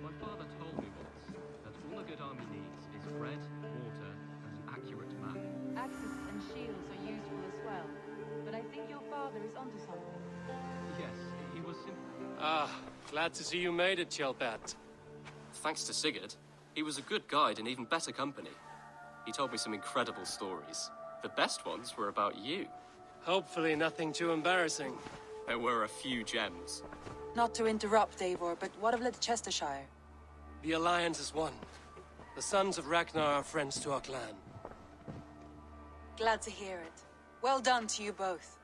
My father told me once that all a good army needs is bread, water, and an accurate map. Axes and shields are useful as well, but I think your father is onto something. Yes, he was Ah, glad to see you made it, Chelpat. Thanks to Sigurd, he was a good guide and even better company. He told me some incredible stories. The best ones were about you. Hopefully nothing too embarrassing. There were a few gems. Not to interrupt, Eivor, but what of Leicestershire? The Alliance is one. The sons of Ragnar are friends to our clan. Glad to hear it. Well done to you both.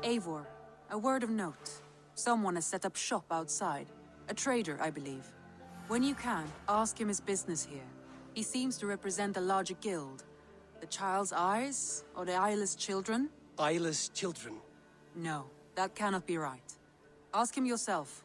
Eivor, a word of note. Someone has set up shop outside. A trader, I believe. When you can, ask him his business here. He seems to represent a larger guild. The Child's Eyes? Or the Eyeless Children? Eyeless children. No, that cannot be right. Ask him yourself.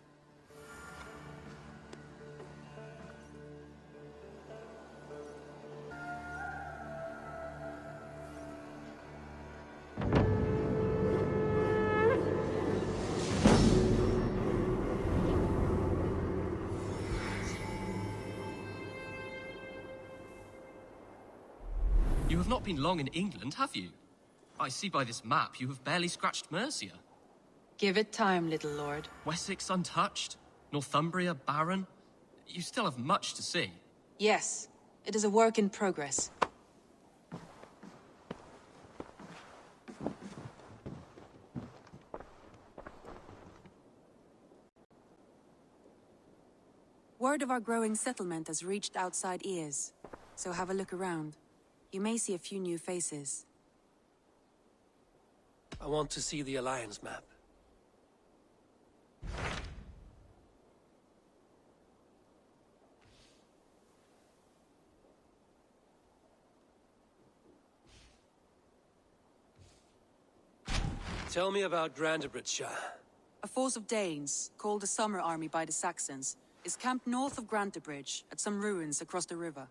You have not been long in England, have you? I see by this map you have barely scratched Mercia. Give it time, little lord. Wessex untouched, Northumbria barren. You still have much to see. Yes, it is a work in progress. Word of our growing settlement has reached outside ears, so have a look around. You may see a few new faces. I want to see the Alliance map. Tell me about Grantebridge. A force of Danes, called the Summer Army by the Saxons, is camped north of Grantebridge at some ruins across the river.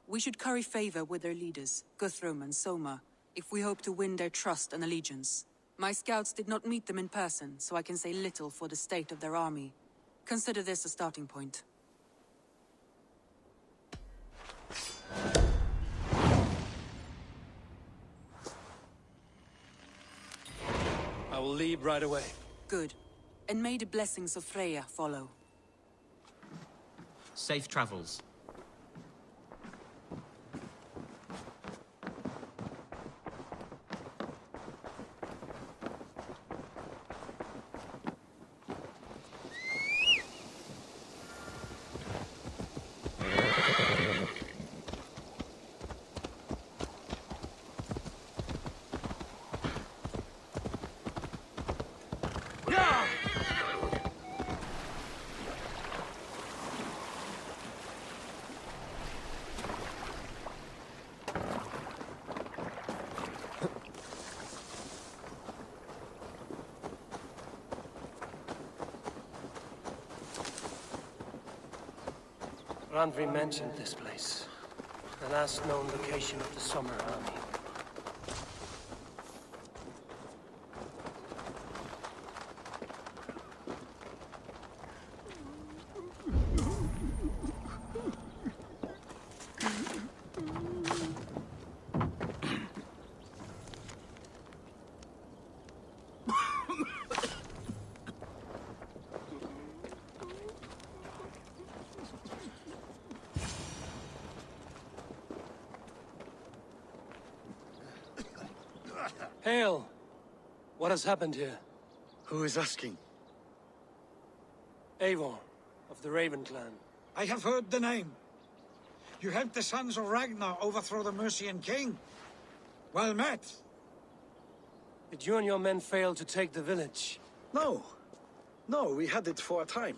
We should curry favor with their leaders, Guthrum and Soma, if we hope to win their trust and allegiance. My scouts did not meet them in person, so I can say little for the state of their army. Consider this a starting point. I will leave right away. Good. And may the blessings of Freya follow. Safe travels. Randvi mentioned this place. The last known location of the Summer Army. Hail! What has happened here? Who is asking? Eivor, of the Raven clan. I have heard the name. You helped the sons of Ragnar overthrow the Mercian king. Well met. Did you and your men fail to take the village? No. No, we had it for a time.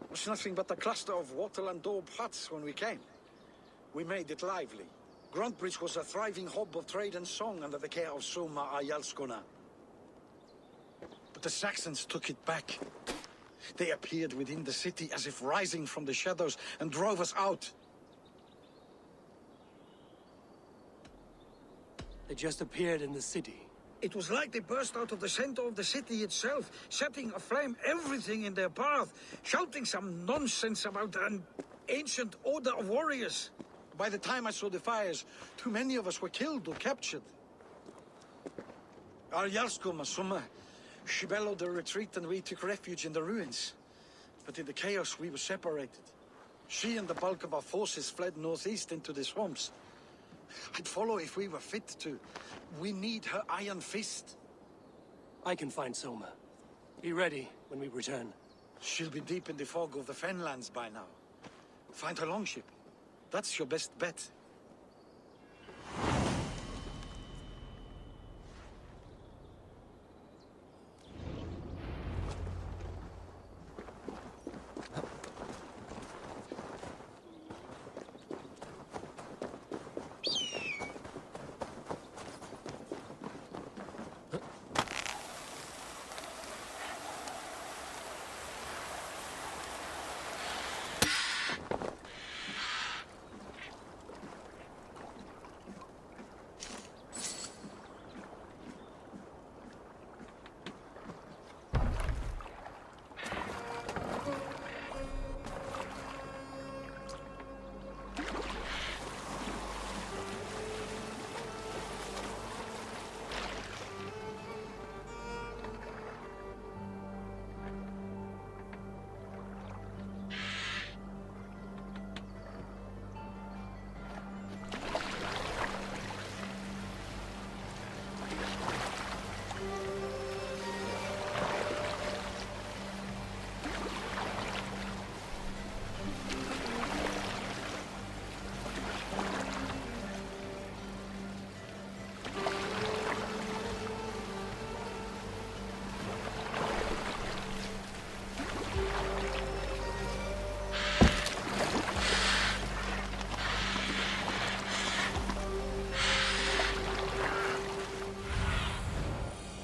It was nothing but a cluster of wattle and daub huts when we came. We made it lively. Grantebridge was a thriving hub of trade and song under the care of Soma Ayalskona. But the Saxons took it back. They appeared within the city as if rising from the shadows and drove us out. They just appeared in the city. It was like they burst out of the center of the city itself, setting aflame everything in their path, shouting some nonsense about an ancient order of warriors. By the time I saw the fires, too many of us were killed or captured. Our Jarlskoma, Soma, she bellowed a retreat and we took refuge in the ruins. But in the chaos, we were separated. She and the bulk of our forces fled northeast into the swamps. I'd follow if we were fit to. We need her iron fist. I can find Soma. Be ready when we return. She'll be deep in the fog of the Fenlands by now. Find her longship. That's your best bet.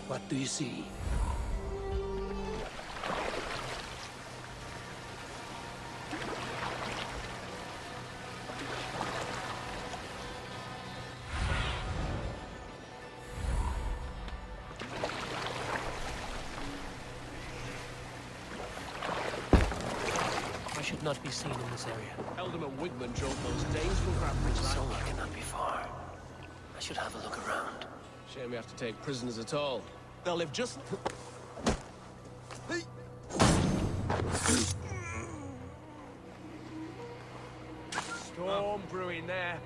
What do you see? I should not be seen in this area. Ealdorman Wigman drove those Danes from Grantebridge last Soma night. cannot be far. I should have a look around. Shame we have to take prisoners at all. They'll live just... Storm brewing there.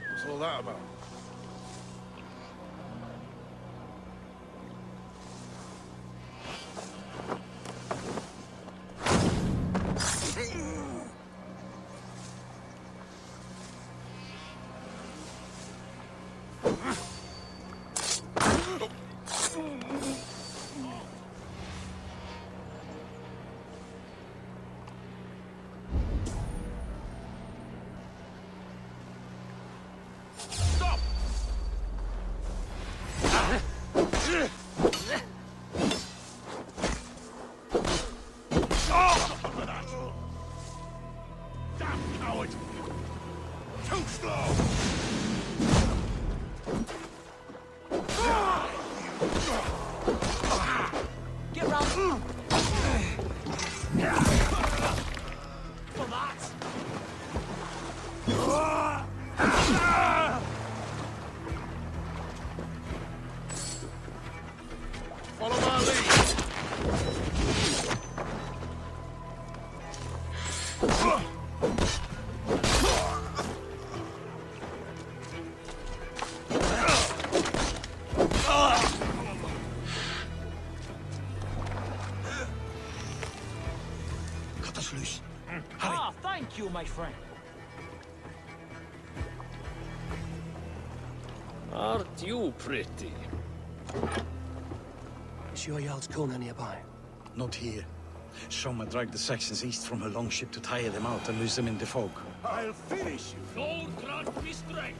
What's all that about? Get round! For that! Follow my lead! Cut us loose. Ah, thank you, my friend. Aren't you pretty? Is your Jarl's Kona nearby? Not here. Soma dragged the Saxons east from her longship to tire them out and lose them in the fog. I'll finish you. Lord grant me strength.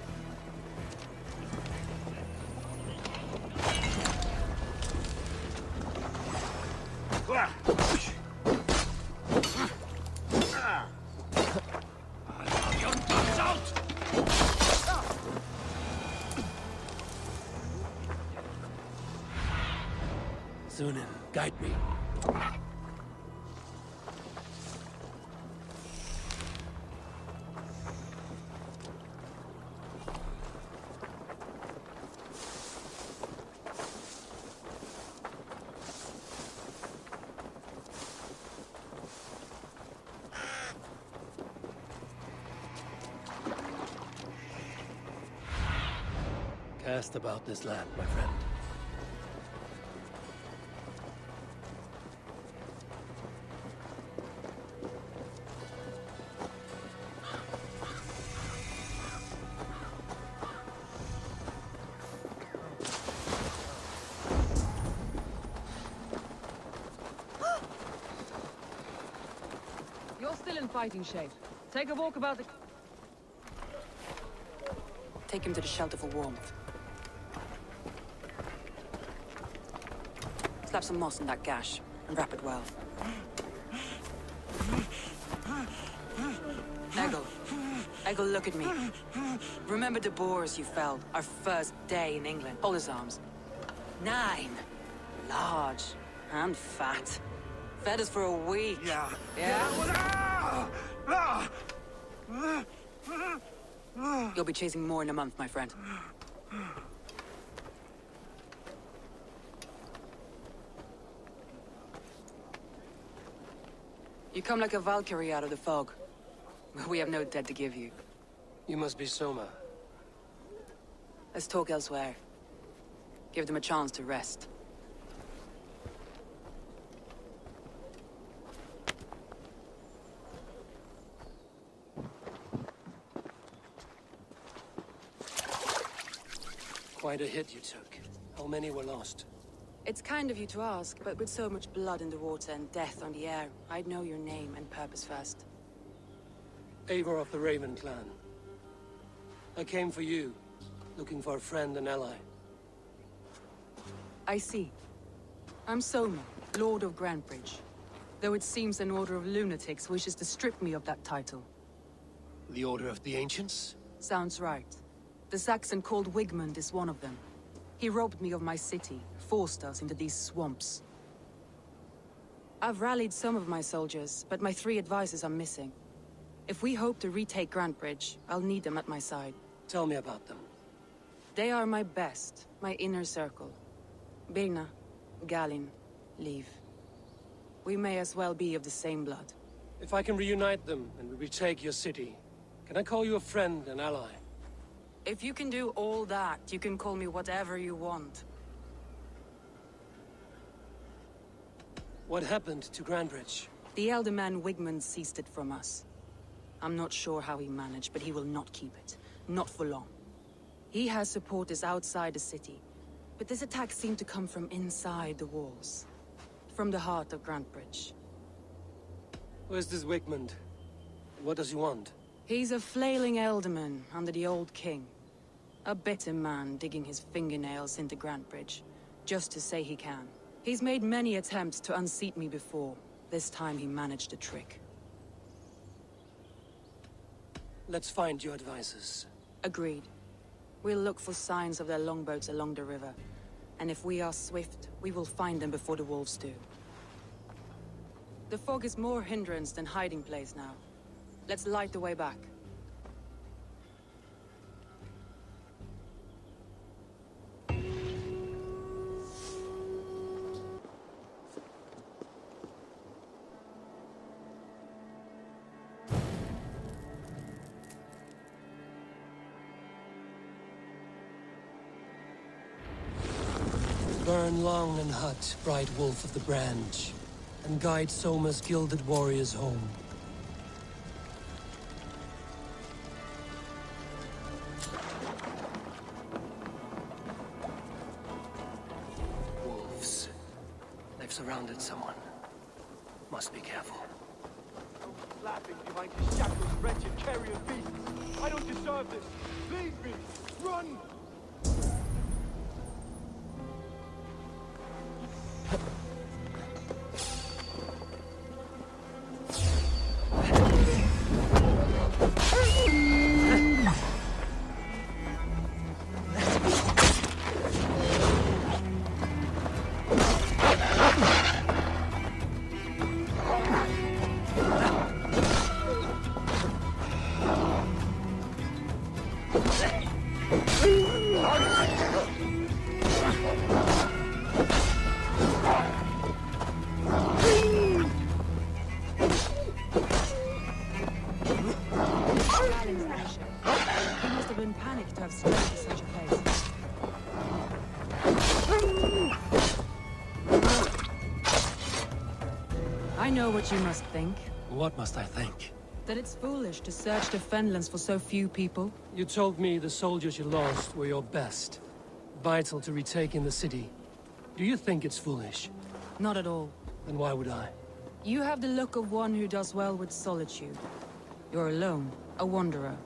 Your guns out! Sunan, guide me. Cast about this land, my friend. You're still in fighting shape. Take a walk about the... Take him to the shelter for warmth. Slap some moss in that gash, and wrap it well. Eggle, look at me. Remember the boars you felled, our first day in England? Hold his arms. 9. Large and fat. Fed us for a week. Yeah. Yeah? You'll be chasing more in a month, my friend. You come like a Valkyrie out of the fog. We have no dead to give you. You must be Soma. Let's talk elsewhere. Give them a chance to rest. Quite a hit you took. How many were lost? It's kind of you to ask, but with so much blood in the water and death on the air, I'd know your name and purpose first. Eivor of the Raven clan. I came for you, looking for a friend and ally. I see. I'm Soma, Lord of Grantebridge. Though it seems an order of lunatics wishes to strip me of that title. The Order of the Ancients? Sounds right. The Saxon called Wigmund is one of them. He robbed me of my city, forced us into these swamps. I've rallied some of my soldiers, but my 3 advisors are missing. If we hope to retake Grantebridge, I'll need them at my side. Tell me about them. They are my best, my inner circle. Birna, Galin, Leave. We may as well be of the same blood. If I can reunite them and we retake your city, can I call you a friend and ally? If you can do all that, you can call me whatever you want. What happened to Grantebridge? The elder man Wigmund seized it from us. I'm not sure how he managed, but he will not keep it. Not for long. He has supporters outside the city, but this attack seemed to come from inside the walls. From the heart of Grantebridge. Where's this Wigmund? And what does he want? He's a flailing elderman under the old king. A bitter man digging his fingernails into Grantebridge, just to say he can. He's made many attempts to unseat me before. This time he managed a trick. Let's find your advisors. Agreed. We'll look for signs of their longboats along the river. And if we are swift, we will find them before the wolves do. The fog is more hindrance than hiding place now. Let's light the way back. Burn long and hot, bright wolf of the branch, and guide Soma's gilded warriors home. Wolves. They've surrounded someone. Must must be careful. Laughing behind his shackles, wretched carrion beasts. I don't deserve this. Leave me. Run! Galen's action. He must have been panicked to have strayed to such a place. I know what you must think. What must I think? That it's foolish to search the Fenlands for so few people. You told me the soldiers you lost were your best. Vital to retaking the city. Do you think it's foolish? Not at all. Then why would I? You have the look of one who does well with solitude. You're alone, a wanderer.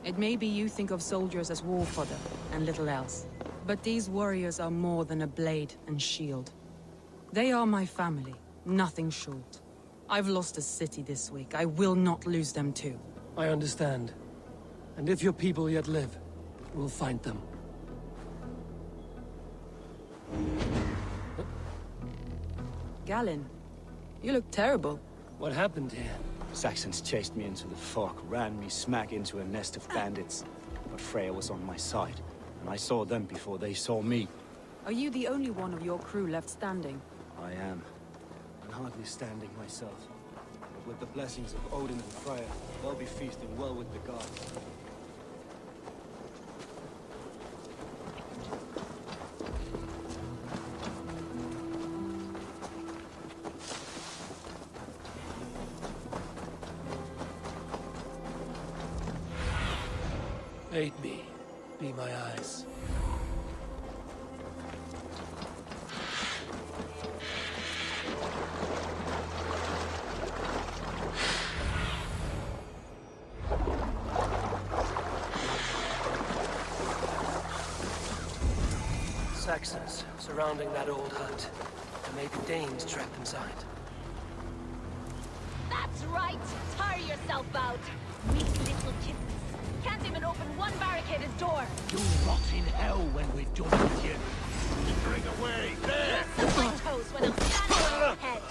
It may be you think of soldiers as war fodder and little else. But these warriors are more than a blade and shield. They are my family, nothing short. I've lost a city this week. I will not lose them too. I understand. And if your people yet live, we'll find them. Galen, you look terrible. What happened here? Saxons chased me into the fog, ran me smack into a nest of bandits. But Freya was on my side, and I saw them before they saw me. Are you the only one of your crew left standing? I am. And hardly standing myself. But with the blessings of Odin and Freya, they'll be feasting well with the gods. Aid me. Be my eyes. Saxons surrounding that old hut. And maybe Danes tracked inside. That's right! Tire yourself out! Weak little kittens. Can't even open one barricaded door! You rot in hell when we're done with you. Bring away, there! Kiss my toes when I'm standing on your head!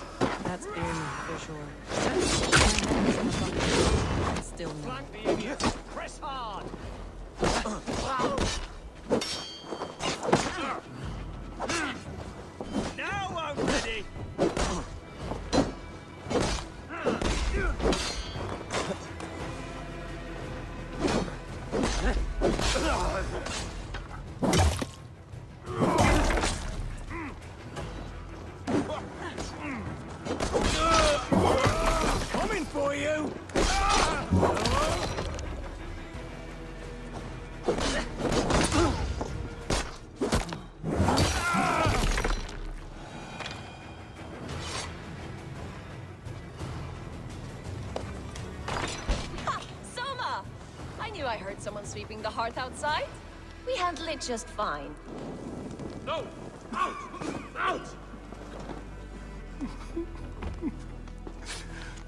That's Birna, for sure. Still no. Flank the idiot! Press hard! Now I'm ready! Coming for you! Ha! Soma! I knew I heard someone sweeping the hearth outside. We handle it just fine. No! Out! Out!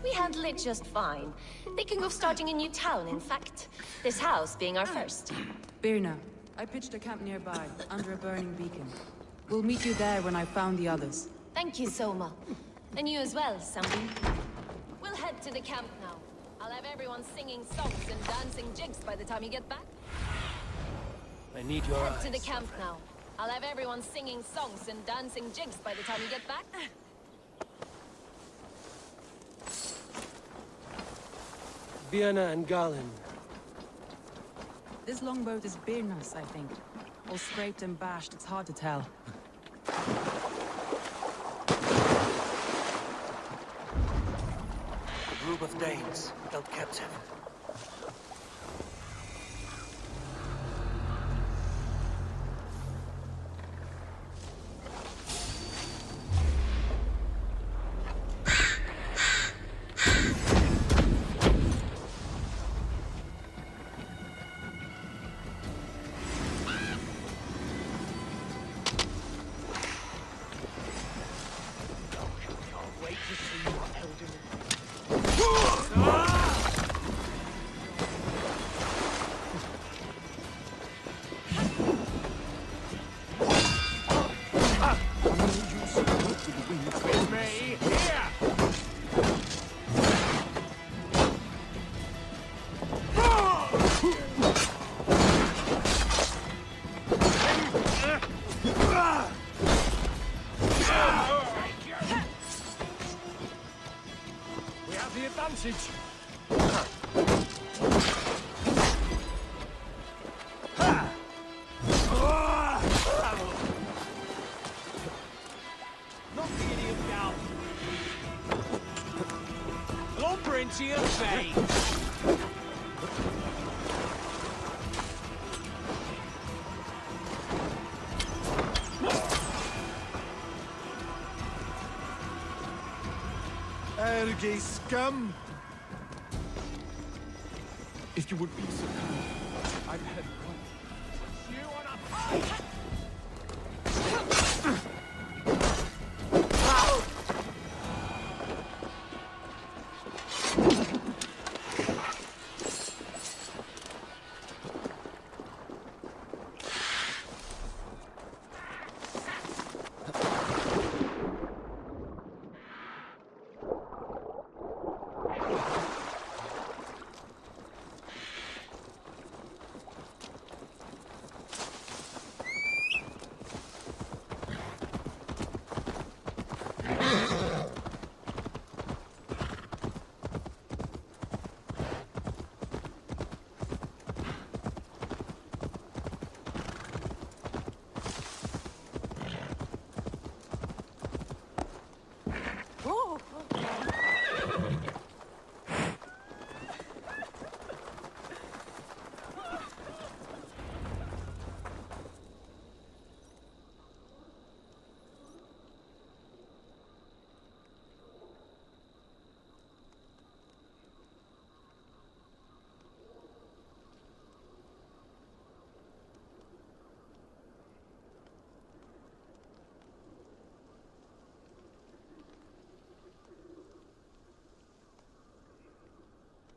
We handle it just fine. Thinking of starting a new town, in fact. This house being our first. Birna, I pitched a camp nearby, under a burning beacon. We'll meet you there when I've found the others. Thank you, Soma. And you as well, Sunbeam. We'll head to the camp now. I'll have everyone singing songs and dancing jigs by the time you get back. I need your Head eyes. to the camp now. I'll have everyone singing songs and dancing jigs by the time you get back. Birna and Galen. This longboat is Birna's, I think. All scraped and bashed, it's hard to tell. A group of Danes held captive. have the advantage. Knock the idiot down. Lumber into your face. Erge scum! If you would be so kind, I've had one. You on a fight!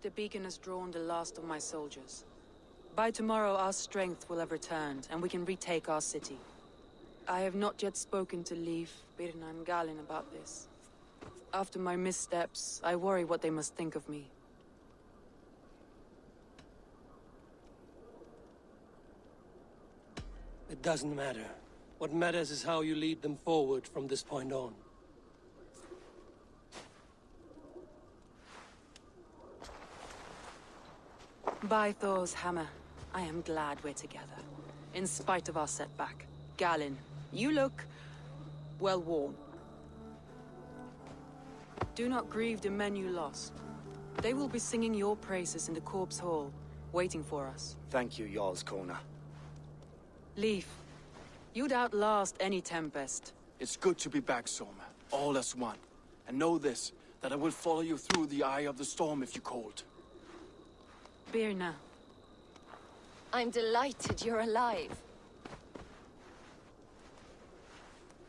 The beacon has drawn the last of my soldiers. By tomorrow, our strength will have returned, and we can retake our city. I have not yet spoken to Leif, Birna, and Galin about this. After my missteps, I worry what they must think of me. It doesn't matter. What matters is how you lead them forward from this point on. By Thor's hammer, I am glad we're together. In spite of our setback. Galin, you look well worn. Do not grieve the men you lost. They will be singing your praises in the Corpse Hall, waiting for us. Thank you, Jarl's Kona. Leif, you'd outlast any tempest. It's good to be back, Soma. All as one. And know this, that I will follow you through the eye of the storm if you called. Birna. I'm delighted you're alive.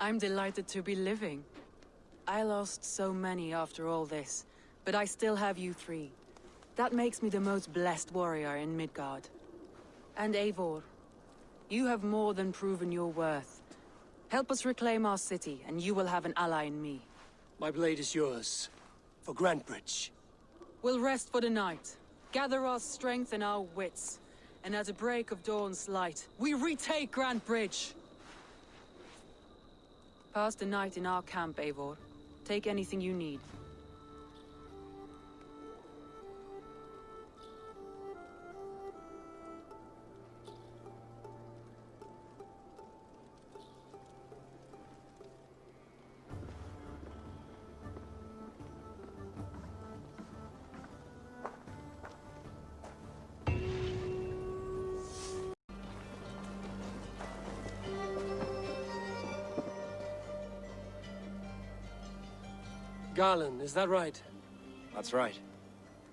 I'm delighted to be living. I lost so many after all this, but I still have you three. That makes me the most blessed warrior in Midgard. And Eivor, you have more than proven your worth. Help us reclaim our city, and you will have an ally in me. My blade is yours. For Grantebridge. We'll rest for the night. Gather our strength and our wits. And at the break of dawn's light, we retake Grantebridge! Pass the night in our camp, Eivor. Take anything you need. Garland, is that right? That's right.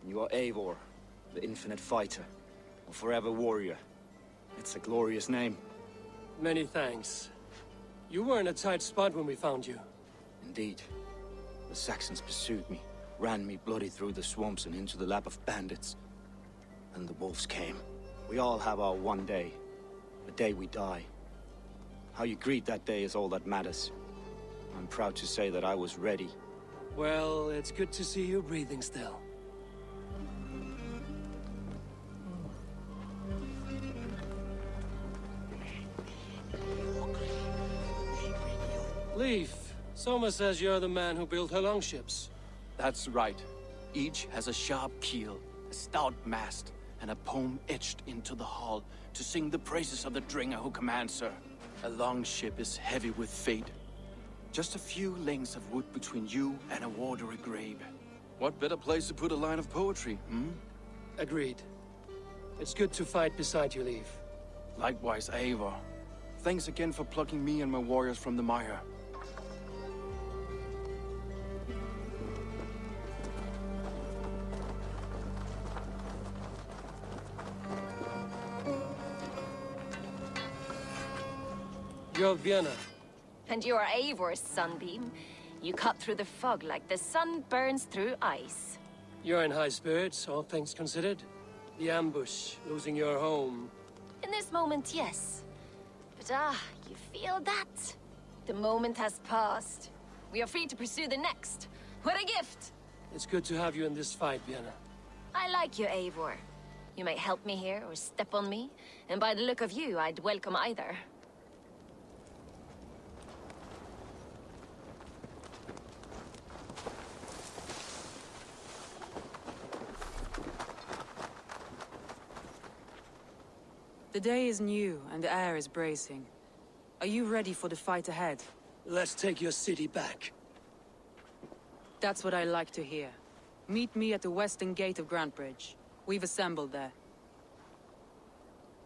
You are Eivor, the infinite fighter, a forever warrior. It's a glorious name. Many thanks. You were in a tight spot when we found you. Indeed. The Saxons pursued me, ran me bloody through the swamps and into the lap of bandits. And the wolves came. We all have our one day. The day we die. How you greet that day is all that matters. I'm proud to say that I was ready. Well, it's good to see you breathing still. Leif, Soma says you're the man who built her longships. That's right. Each has a sharp keel, a stout mast, and a poem etched into the hull to sing the praises of the Dringer who commands her. A long ship is heavy with fate. Just a few lengths of wood between you and a watery grave. What better place to put a line of poetry, hmm? Agreed. It's good to fight beside you, Leif. Likewise, Eivor. Thanks again for plucking me and my warriors from the mire. You're Vienna. And you're Eivor's sunbeam. You cut through the fog like the sun burns through ice. You're in high spirits, all things considered. The ambush, losing your home. In this moment, yes. But you feel that? The moment has passed. We are free to pursue the next. What a gift! It's good to have you in this fight, Vienna. I like you, Eivor. You may help me here or step on me, and by the look of you, I'd welcome either. The day is new and the air is bracing. Are you ready for the fight ahead? Let's take your city back. That's what I like to hear. Meet me at the western gate of Grantebridge. We've assembled there.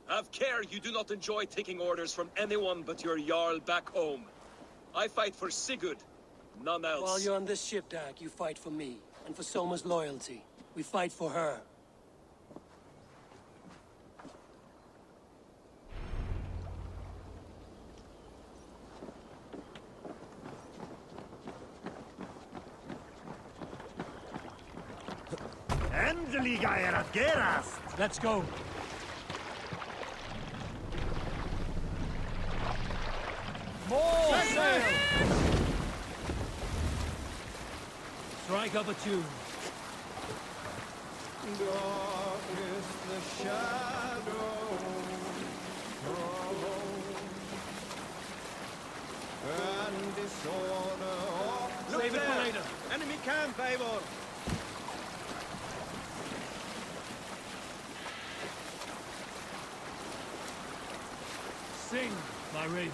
Have care you do not enjoy taking orders from anyone but your Jarl back home. I fight for Sigurd, none else. While you're on this ship, Dag, you fight for me, and for Soma's loyalty. We fight for her. Endeliga er att gerast! Let's go. More sail! Strike up a tune. Dark is the shadow and disorder of Save it for later. Enemy camp, Eivor! Sing, my ravens.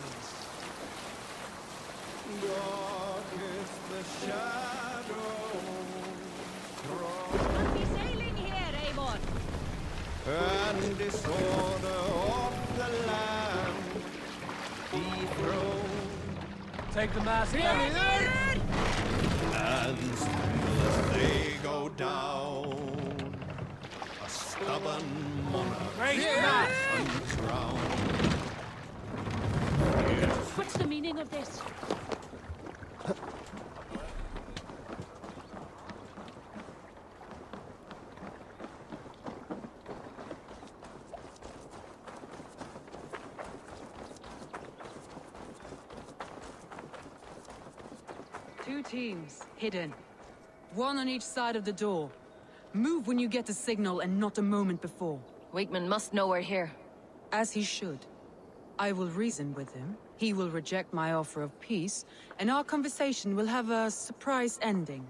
dark is the shadow We'll be sailing here, Eivor. and disorder of the land dethroned. Take the mast down. And still as they go down, a stubborn monarch uncrowned. What's the meaning of this? Two teams, hidden. One on each side of the door. Move when you get the signal and not a moment before. Wigman must know we're here. As he should. I will reason with him. He will reject my offer of peace, and our conversation will have a surprise ending.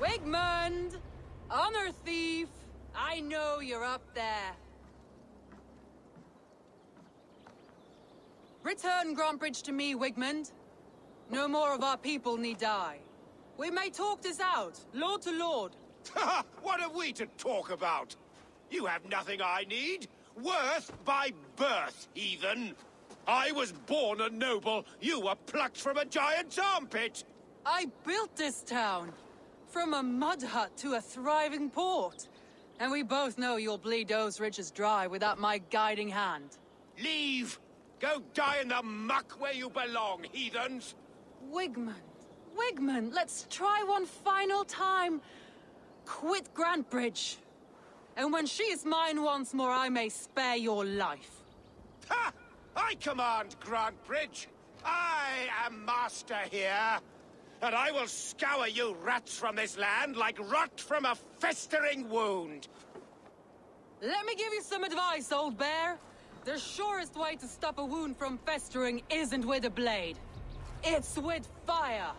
Wigmund! Honor thief! I know you're up there. Return Grantebridge to me, Wigmund. No more of our people need die. We may talk this out, lord to lord. What are we to talk about? You have nothing I need. Worth by birth, heathen. I was born a noble. You were plucked from a giant's armpit. I built this town. From a mud hut to a thriving port. And we both know you'll bleed those riches dry without my guiding hand. Leave. Go die in the muck where you belong, heathens. Wigmund, let's try one final time. Quit Grantebridge. And when she is mine once more, I may spare your life. Ha! I command Grantebridge. I am master here. And I will scour you rats from this land like rot from a festering wound. Let me give you some advice, old bear. The surest way to stop a wound from festering isn't with a blade. It's with fire.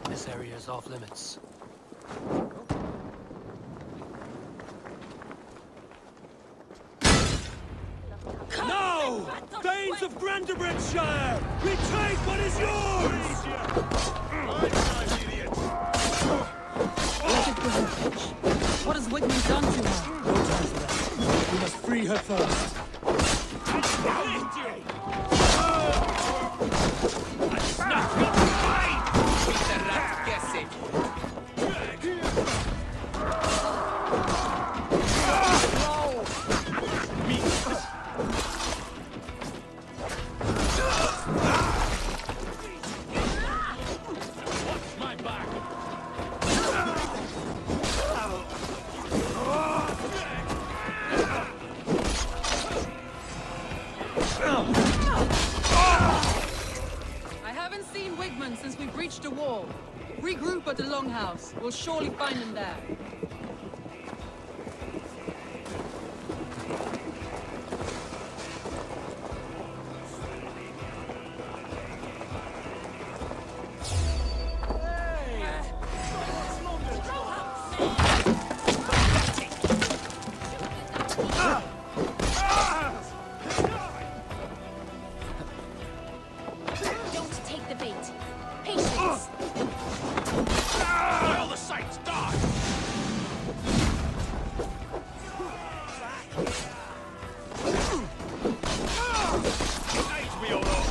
This area is off limits. No! Danes of Grantebridgeshire! Retake what is yours! What has Wigman done to her? No time for that. We must free her first. I haven't seen Wigman since we breached the wall. Regroup at the Longhouse. We'll surely find him there. Don't take the bait. Patience. All the sights, die! Stage me, old dog.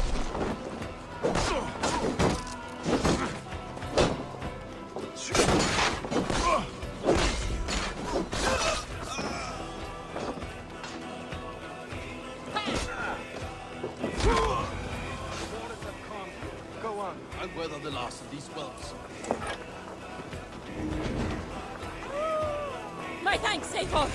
Go on. I'll weather the last of these whelps. My thanks, Eivor!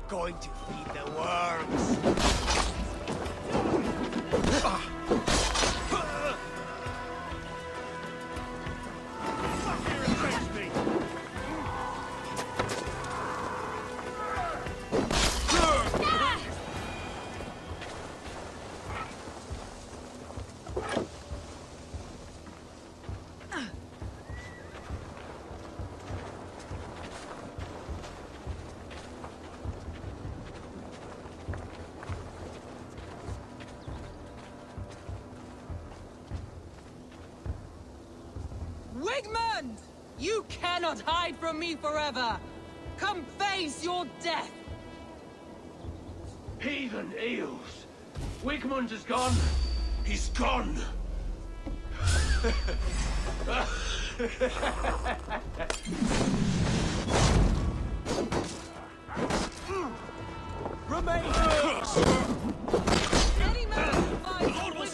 Going to feed the worms. Here and face me. Wigmund! You cannot hide from me forever! Come face your death! Heathen eels. Wigmund is gone. He's gone. Remain Any man who finds a Wigmund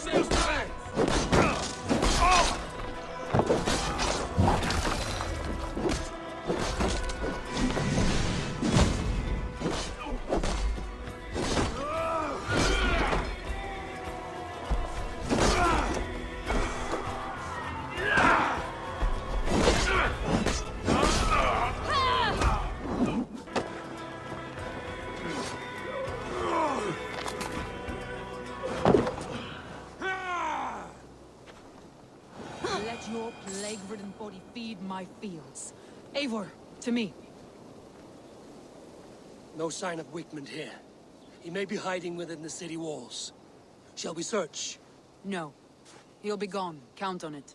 let your plague-ridden body feed my fields. Eivor, to me. No sign of Wigmund here. He may be hiding within the city walls. Shall we search? No. He'll be gone, count on it.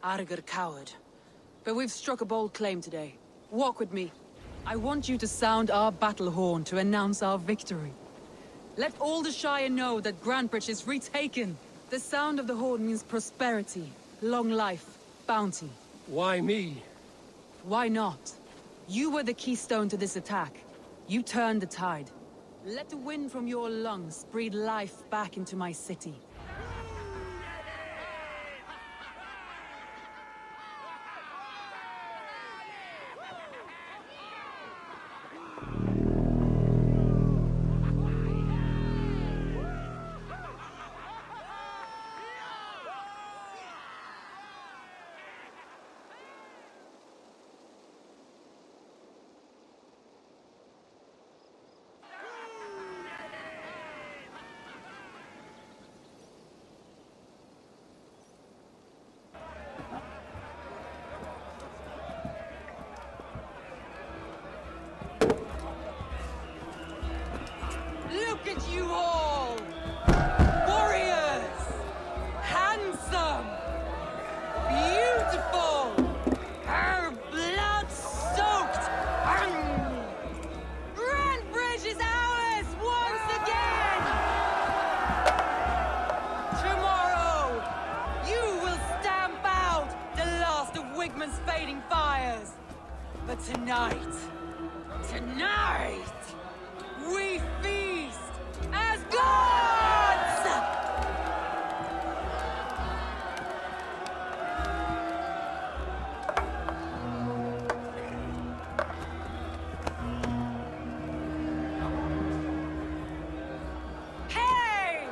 Arger coward. But we've struck a bold claim today. Walk with me. I want you to sound our battle horn to announce our victory. Let all the Shire know that Grantebridge is retaken. The sound of the horn means prosperity, long life, bounty. Why me? Why not? You were the keystone to this attack. You turned the tide. Let the wind from your lungs breathe life back into my city. Look at you all! Warriors! Handsome! Beautiful! Her blood-soaked! Grantebridge is ours once again! Tomorrow, you will stamp out the last of Wigman's fading fires! But tonight, we feast as gods! Hey!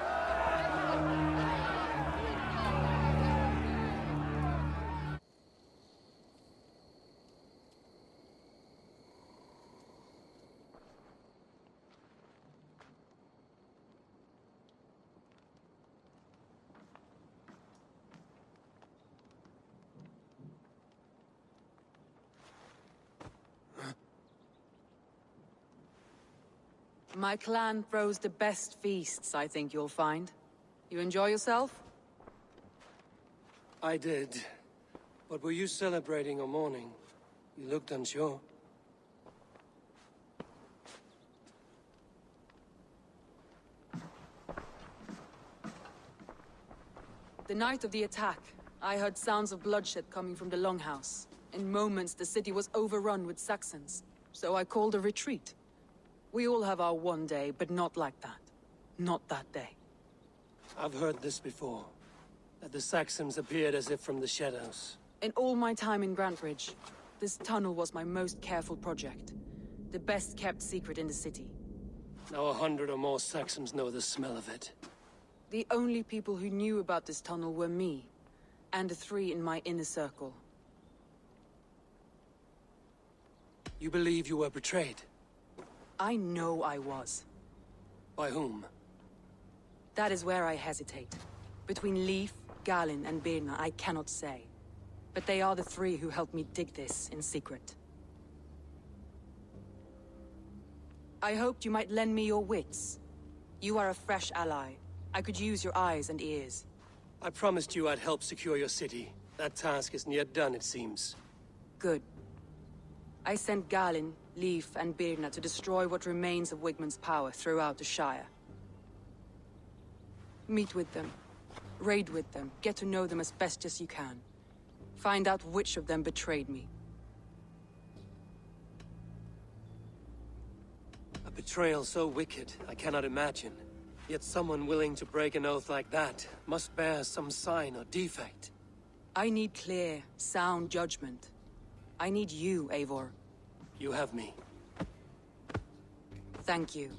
My clan throws the best feasts, I think you'll find. You enjoy yourself? I did. But were you celebrating or mourning? You looked unsure. The night of the attack, I heard sounds of bloodshed coming from the Longhouse. In moments, the city was overrun with Saxons, so I called a retreat. We all have our one day, but not like that. Not that day. I've heard this before. That the Saxons appeared as if from the shadows. In all my time in Grantebridge, this tunnel was my most careful project. The best kept secret in the city. Now 100 or more Saxons know the smell of it. The only people who knew about this tunnel were me, and the 3 in my inner circle. You believe you were betrayed? I know I was. By whom? That is where I hesitate. Between Leif, Galin, and Birna, I cannot say. But they are the 3 who helped me dig this in secret. I hoped you might lend me your wits. You are a fresh ally. I could use your eyes and ears. I promised you I'd help secure your city. That task isn't yet done, it seems. Good. I sent Galin, Leif, and Birna to destroy what remains of Wigman's power throughout the Shire. Meet with them. Raid with them. Get to know them as best as you can. Find out which of them betrayed me. A betrayal so wicked, I cannot imagine. Yet someone willing to break an oath like that must bear some sign or defect. I need clear, sound judgment. I need you, Eivor. You have me. Thank you.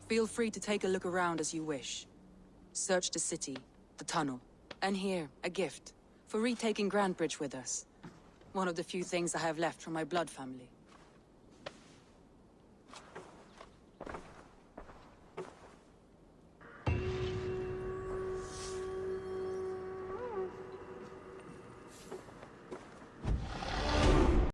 Feel free to take a look around as you wish. Search the city, the tunnel, and here, a gift. For retaking Grantebridge with us. One of the few things I have left from my blood family.